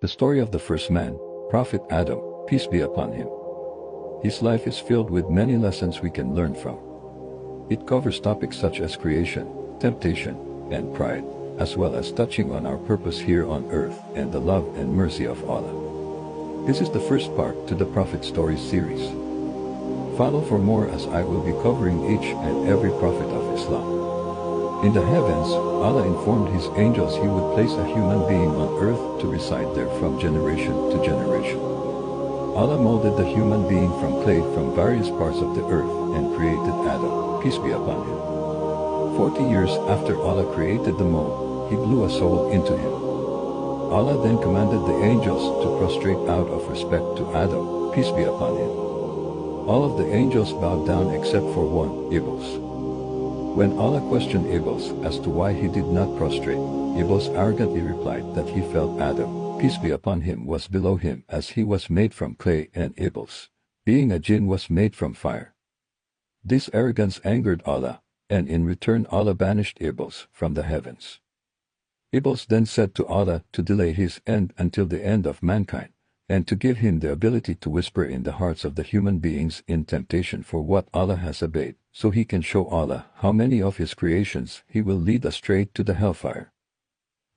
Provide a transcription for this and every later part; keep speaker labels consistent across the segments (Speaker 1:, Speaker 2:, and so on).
Speaker 1: The story of the first man, Prophet Adam, peace be upon him. His life is filled with many lessons we can learn from. It covers topics such as creation, temptation, and pride, as well as touching on our purpose here on earth and the love and mercy of Allah. This is the first part to the Prophet Stories series. Follow for more as I will be covering each and every prophet of Islam. In the heavens, Allah informed His angels He would place a human being on earth to reside there from generation to generation. Allah molded the human being from clay from various parts of the earth and created Adam, peace be upon him. 40 years after Allah created the mold, He blew a soul into him. Allah then commanded the angels to prostrate out of respect to Adam, peace be upon him. All of the angels bowed down except for one, Iblis. When Allah questioned Iblis as to why he did not prostrate, Iblis arrogantly replied that he felt Adam, peace be upon him, was below him as he was made from clay and Iblis, being a jinn, was made from fire. This arrogance angered Allah, and in return Allah banished Iblis from the heavens. Iblis then said to Allah to delay his end until the end of mankind, and to give him the ability to whisper in the hearts of the human beings in temptation for what Allah has obeyed, so he can show Allah how many of his creations he will lead astray to the hellfire.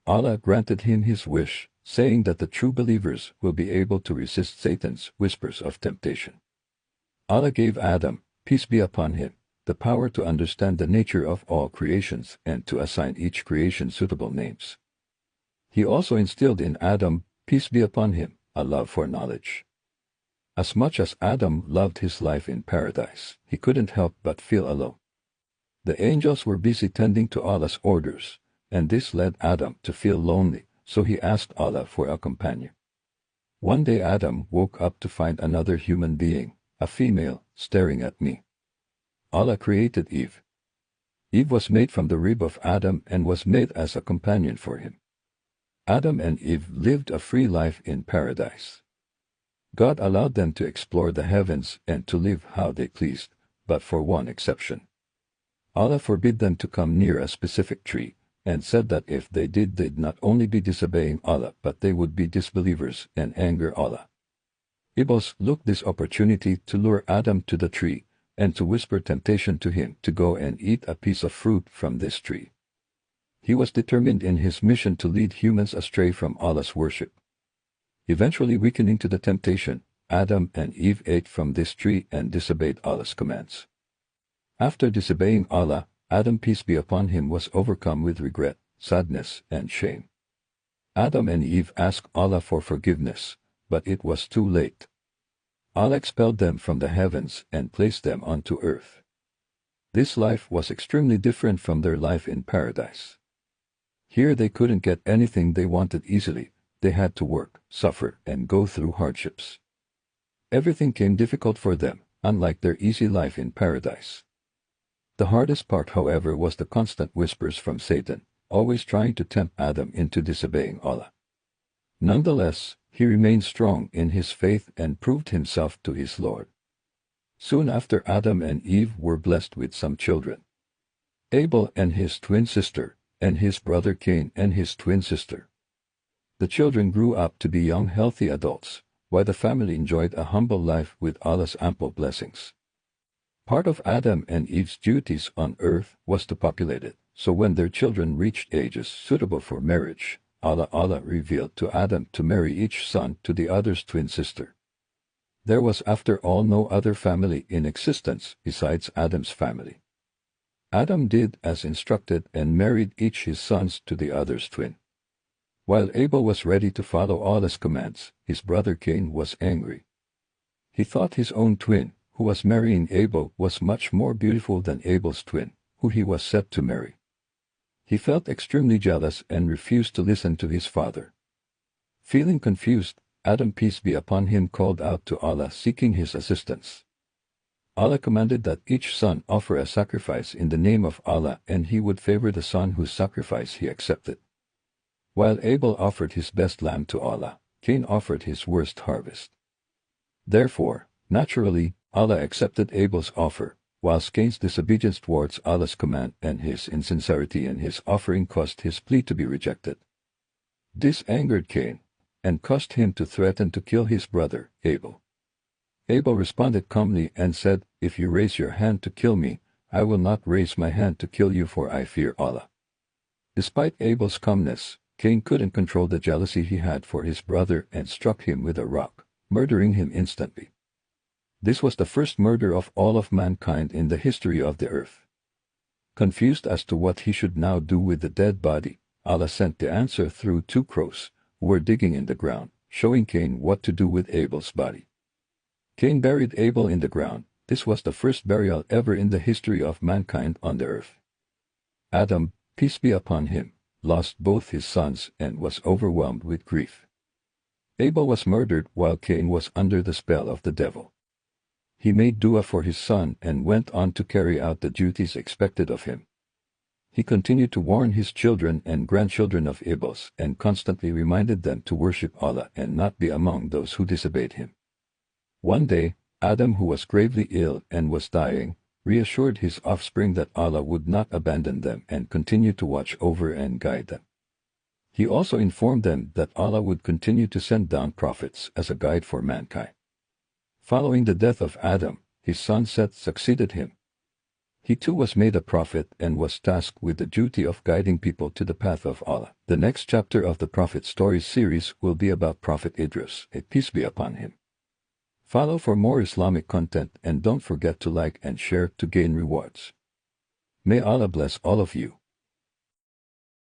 Speaker 1: Allah granted him his wish, saying that the true believers will be able to resist Satan's whispers of temptation. Allah gave Adam, peace be upon him, the power to understand the nature of all creations and to assign each creation suitable names. He also instilled in Adam, peace be upon him, a love for knowledge. As much as Adam loved his life in paradise, he couldn't help but feel alone. The angels were busy tending to Allah's orders, and this led Adam to feel lonely, so he asked Allah for a companion. One day Adam woke up to find another human being, a female, staring at me. Allah created Eve. Eve was made from the rib of Adam and was made as a companion for him. Adam and Eve lived a free life in paradise. God allowed them to explore the heavens and to live how they pleased, but for one exception. Allah forbid them to come near a specific tree, and said that if they did, they'd not only be disobeying Allah, but they would be disbelievers and anger Allah. Iblis looked this opportunity to lure Adam to the tree, and to whisper temptation to him to go and eat a piece of fruit from this tree. He was determined in his mission to lead humans astray from Allah's worship. Eventually weakening to the temptation, Adam and Eve ate from this tree and disobeyed Allah's commands. After disobeying Allah, Adam, peace be upon him, was overcome with regret, sadness, and shame. Adam and Eve asked Allah for forgiveness, but it was too late. Allah expelled them from the heavens and placed them onto earth. This life was extremely different from their life in paradise. Here they couldn't get anything they wanted easily. They had to work, suffer, and go through hardships. Everything came difficult for them, unlike their easy life in paradise. The hardest part, however, was the constant whispers from Satan, always trying to tempt Adam into disobeying Allah. Nonetheless, he remained strong in his faith and proved himself to his Lord. Soon after, Adam and Eve were blessed with some children. Abel and his twin sister, and his brother Cain and his twin sister. The children grew up to be young, healthy adults, while the family enjoyed a humble life with Allah's ample blessings. Part of Adam and Eve's duties on earth was to populate it, so when their children reached ages suitable for marriage, Allah revealed to Adam to marry each son to the other's twin sister. There was after all no other family in existence besides Adam's family. Adam did as instructed and married each his sons to the other's twin. While Abel was ready to follow Allah's commands, his brother Cain was angry. He thought his own twin, who was marrying Abel, was much more beautiful than Abel's twin, who he was set to marry. He felt extremely jealous and refused to listen to his father. Feeling confused, Adam, peace be upon him, called out to Allah seeking his assistance. Allah commanded that each son offer a sacrifice in the name of Allah, and he would favor the son whose sacrifice he accepted. While Abel offered his best lamb to Allah, Cain offered his worst harvest. Therefore, naturally, Allah accepted Abel's offer, whilst Cain's disobedience towards Allah's command and his insincerity in his offering caused his plea to be rejected. This angered Cain. and caused him to threaten to kill his brother, Abel. Abel responded calmly and said, "If you raise your hand to kill me, I will not raise my hand to kill you, for I fear Allah." Despite Abel's calmness, Cain couldn't control the jealousy he had for his brother and struck him with a rock, murdering him instantly. This was the first murder of all of mankind in the history of the earth. Confused as to what he should now do with the dead body, Allah sent the answer through two crows, who were digging in the ground, showing Cain what to do with Abel's body. Cain buried Abel in the ground. This was the first burial ever in the history of mankind on the earth. Adam, peace be upon him, lost both his sons and was overwhelmed with grief. Abel was murdered while Cain was under the spell of the devil. He made dua for his son and went on to carry out the duties expected of him. He continued to warn his children and grandchildren of Abel's and constantly reminded them to worship Allah and not be among those who disobeyed him. One day, Adam, who was gravely ill and was dying, reassured his offspring that Allah would not abandon them and continue to watch over and guide them. He also informed them that Allah would continue to send down prophets as a guide for mankind. Following the death of Adam, his son Seth succeeded him. He too was made a prophet and was tasked with the duty of guiding people to the path of Allah. The next chapter of the Prophet Stories series will be about Prophet Idris, peace be upon him. Follow for more Islamic content and don't forget to like and share to gain rewards. May Allah bless all of you.